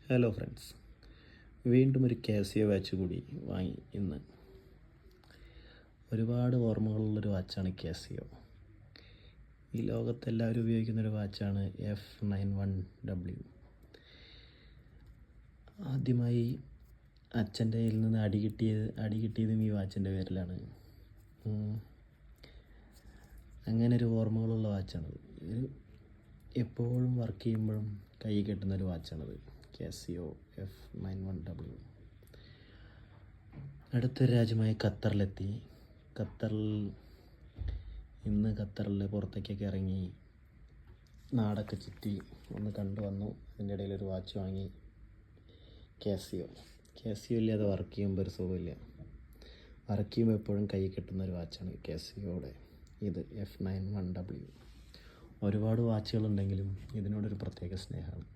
Hello friends, വീണ്ടും ഒരു Casio watch കൂടി വാങ്ങി ഇന്ന്. ഒരുപാട് ഓർമ്മകളുള്ളൊരു വാച്ചാണ് കാസിയോ. ഈ ലോകത്തെല്ലാവരും ഉപയോഗിക്കുന്നൊരു വാച്ചാണ് F91W. ആദ്യമായി അച്ഛൻ്റെ കയ്യിൽ നിന്ന് അടി കിട്ടിയതും ഈ വാച്ചിൻ്റെ പേരിലാണ്. അങ്ങനെ ഒരു ഓർമ്മകളുള്ള വാച്ചാണത്. എപ്പോഴും വർക്ക് ചെയ്യുമ്പോഴും കൈ കെട്ടുന്നൊരു വാച്ചാണത്, കാസിയോ F91W. അടുത്തൊരു രാജ്യമായ ഖത്തറിലെത്തി. ഖത്തറിൽ പുറത്തേക്കൊക്കെ ഇറങ്ങി നാടൊക്കെ ചുറ്റി ഒന്ന് കണ്ടു വന്നു. അതിൻ്റെ ഇടയിലൊരു വാച്ച് വാങ്ങി. കാസിയോ ഇല്ലാതെ വർക്ക് ചെയ്യുമ്പോൾ ഒരു സുഖമില്ല. വർക്ക് ചെയ്യുമ്പോൾ എപ്പോഴും കൈ കെട്ടുന്നൊരു വാച്ചാണ് കാസിയോയുടെ ഇത് F91W. ഒരുപാട് വാച്ചുകളുണ്ടെങ്കിലും ഇതിനോടൊരു പ്രത്യേക സ്നേഹമാണ്.